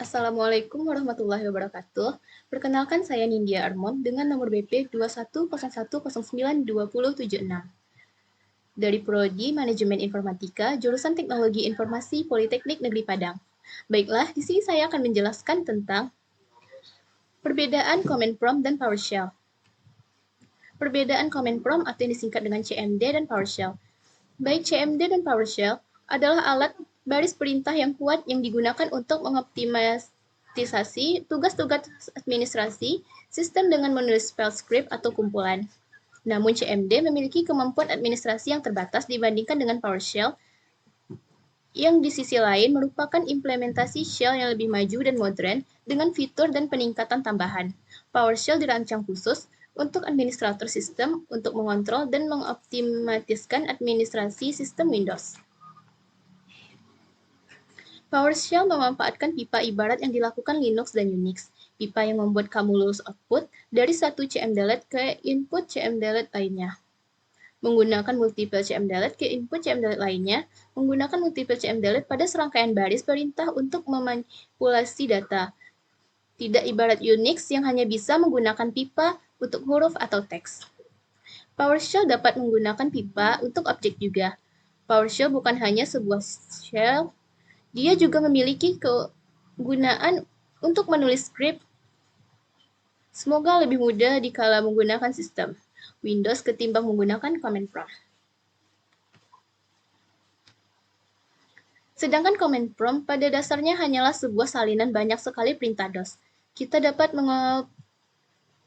Assalamualaikum warahmatullahi wabarakatuh. Perkenalkan saya Nindya Armond dengan nomor BP 2101092076 dari Prodi Manajemen Informatika, jurusan Teknologi Informasi Politeknik Negeri Padang. Baiklah, di sini saya akan menjelaskan tentang perbedaan Command Prompt dan PowerShell. Perbedaan Command Prompt atau yang disingkat dengan CMD dan PowerShell. Baik CMD dan PowerShell adalah alat baris perintah yang kuat yang digunakan untuk mengoptimalisasi tugas-tugas administrasi sistem dengan menulis file script atau kumpulan. Namun CMD memiliki kemampuan administrasi yang terbatas dibandingkan dengan PowerShell yang di sisi lain merupakan implementasi shell yang lebih maju dan modern dengan fitur dan peningkatan tambahan. PowerShell dirancang khusus untuk administrator sistem untuk mengontrol dan mengoptimiskan administrasi sistem Windows. PowerShell memanfaatkan pipa ibarat yang dilakukan Linux dan Unix. Pipa yang membuat kamu lulus output dari satu CMDLET ke input CMDLET lainnya. Menggunakan multiple CMDLET ke input CMDLET lainnya, menggunakan multiple CMDLET pada serangkaian baris perintah untuk memanipulasi data. Tidak ibarat Unix yang hanya bisa menggunakan pipa untuk huruf atau teks. PowerShell dapat menggunakan pipa untuk objek juga. PowerShell bukan hanya sebuah shell, dia juga memiliki kegunaan untuk menulis script. Semoga lebih mudah dikala menggunakan sistem Windows ketimbang menggunakan command prompt. Sedangkan command prompt pada dasarnya hanyalah sebuah salinan banyak sekali perintah DOS. Kita dapat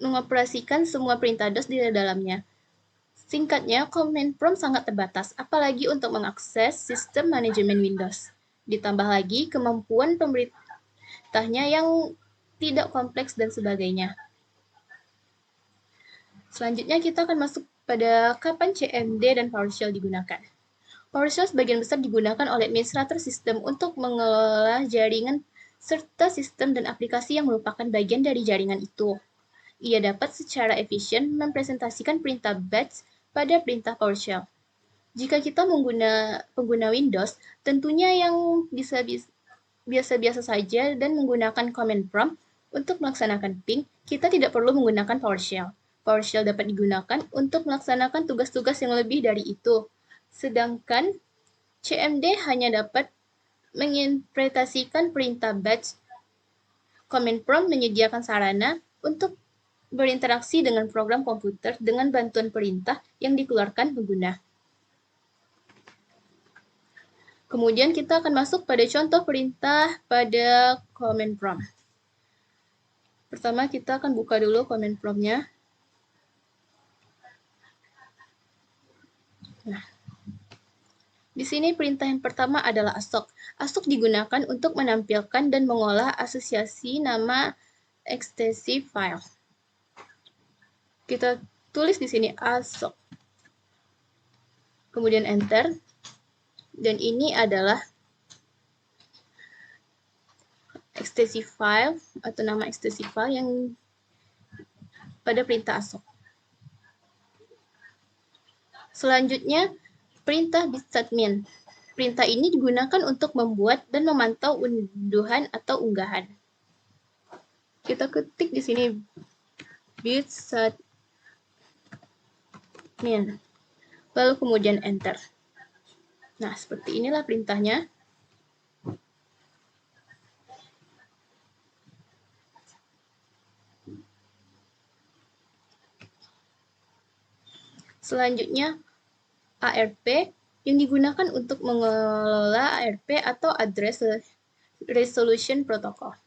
mengoperasikan semua perintah DOS di dalamnya. Singkatnya, command prompt sangat terbatas, apalagi untuk mengakses sistem manajemen Windows. Ditambah lagi kemampuan pemerintahnya yang tidak kompleks dan sebagainya. Selanjutnya kita akan masuk pada kapan CMD dan PowerShell digunakan. PowerShell sebagian besar digunakan oleh administrator sistem untuk mengelola jaringan serta sistem dan aplikasi yang merupakan bagian dari jaringan itu. Ia dapat secara efisien mempresentasikan perintah batch pada perintah PowerShell. Jika kita pengguna Windows, tentunya yang biasa-biasa saja dan menggunakan command prompt untuk melaksanakan ping, kita tidak perlu menggunakan PowerShell. PowerShell dapat digunakan untuk melaksanakan tugas-tugas yang lebih dari itu. Sedangkan CMD hanya dapat menginterpretasikan perintah batch. Command prompt menyediakan sarana untuk berinteraksi dengan program komputer dengan bantuan perintah yang dikeluarkan pengguna. Kemudian kita akan masuk pada contoh perintah pada command prompt. Pertama kita akan buka dulu command prompt-nya. Nah, di sini perintah yang pertama adalah ASOC. ASOC digunakan untuk menampilkan dan mengolah asosiasi nama ekstensi file. Kita tulis di sini ASOC. Kemudian enter. Dan ini adalah ekstensi file atau nama ekstensi file yang pada perintah ASOC. Selanjutnya, perintah bitstadmin. Perintah ini digunakan untuk membuat dan memantau unduhan atau unggahan. Kita ketik di sini bitstadmin. Lalu kemudian enter. Nah, seperti inilah perintahnya. Selanjutnya, ARP yang digunakan untuk mengelola ARP atau Address Resolution Protocol.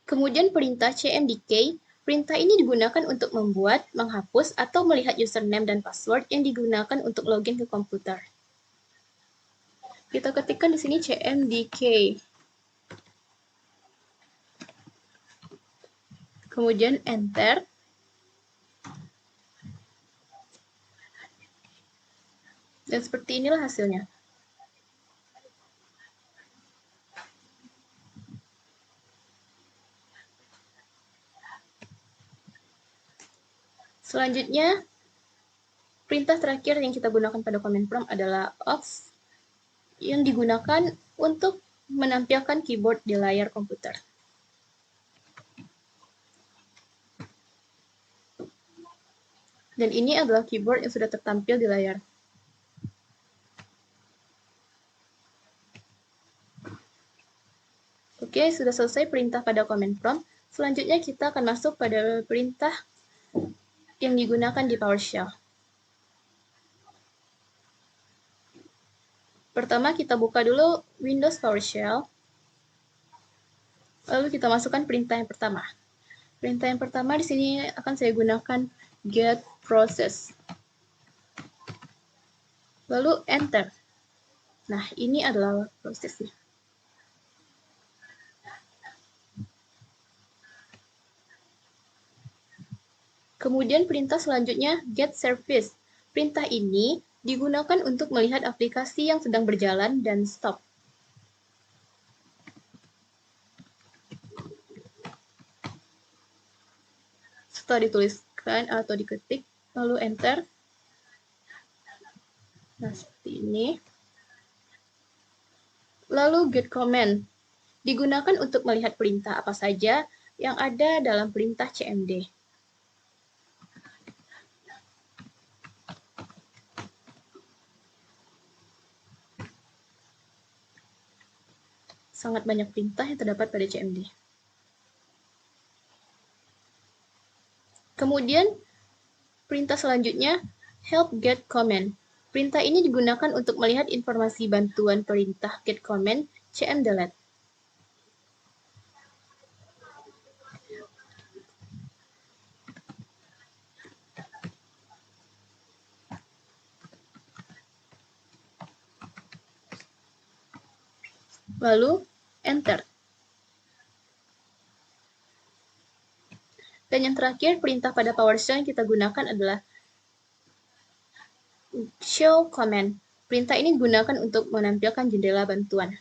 Kemudian perintah CMDK. Perintah ini digunakan untuk membuat, menghapus, atau melihat username dan password yang digunakan untuk login ke komputer. Kita ketikkan di sini CMDK. Kemudian enter. Dan seperti inilah hasilnya. Selanjutnya, perintah terakhir yang kita gunakan pada command prompt adalah aux, yang digunakan untuk menampilkan keyboard di layar komputer. Dan ini adalah keyboard yang sudah tertampil di layar. Oke, sudah selesai perintah pada command prompt. Selanjutnya kita akan masuk pada perintah yang digunakan di PowerShell. Pertama, kita buka dulu Windows PowerShell. Lalu kita masukkan perintah yang pertama. Perintah yang pertama di sini akan saya gunakan get process. Lalu enter. Nah, ini adalah prosesnya. Kemudian perintah selanjutnya get service. Perintah ini digunakan untuk melihat aplikasi yang sedang berjalan dan stop. Setelah dituliskan atau diketik, lalu enter. Nah, seperti ini. Lalu get command. Digunakan untuk melihat perintah apa saja yang ada dalam perintah CMD. Sangat banyak perintah yang terdapat pada CMD. Kemudian, perintah selanjutnya, help get command. Perintah ini digunakan untuk melihat informasi bantuan perintah get command cmdelete. Lalu, enter. Dan yang terakhir, perintah pada PowerShell yang kita gunakan adalah show command. Perintah ini digunakan untuk menampilkan jendela bantuan.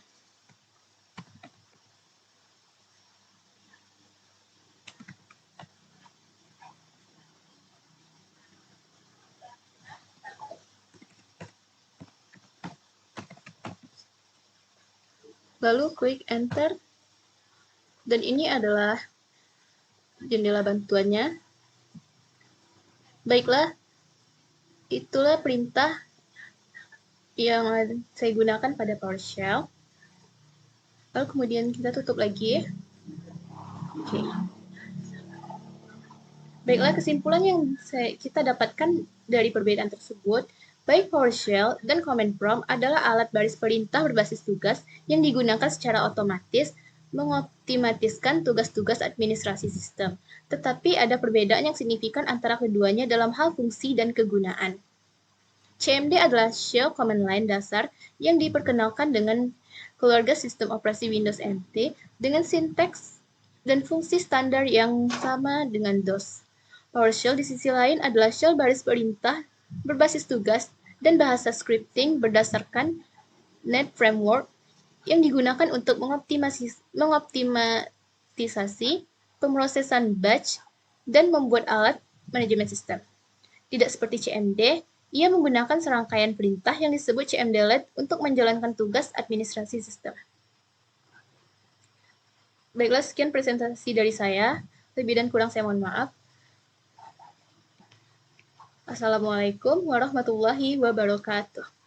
Lalu klik enter. Dan ini adalah jendela bantuannya. Baiklah, itulah perintah yang saya gunakan pada PowerShell. Lalu kemudian kita tutup lagi. Oke. Baiklah, kesimpulan yang kita dapatkan dari perbedaan tersebut, baik PowerShell dan command prompt adalah alat baris perintah berbasis tugas yang digunakan secara otomatis mengoptimalkan tugas-tugas administrasi sistem. Tetapi ada perbedaan yang signifikan antara keduanya dalam hal fungsi dan kegunaan. CMD adalah Shell Command Line dasar yang diperkenalkan dengan keluarga sistem operasi Windows NT dengan sinteks dan fungsi standar yang sama dengan DOS. PowerShell di sisi lain adalah shell baris perintah berbasis tugas dan bahasa scripting berdasarkan Net Framework yang digunakan untuk mengoptimalisasi pemrosesan batch dan membuat alat manajemen sistem. Tidak seperti CMD, ia menggunakan serangkaian perintah yang disebut cmdelete untuk menjalankan tugas administrasi sistem. Baiklah, sekian presentasi dari saya. Lebih dan kurang saya mohon maaf. Assalamualaikum warahmatullahi wabarakatuh.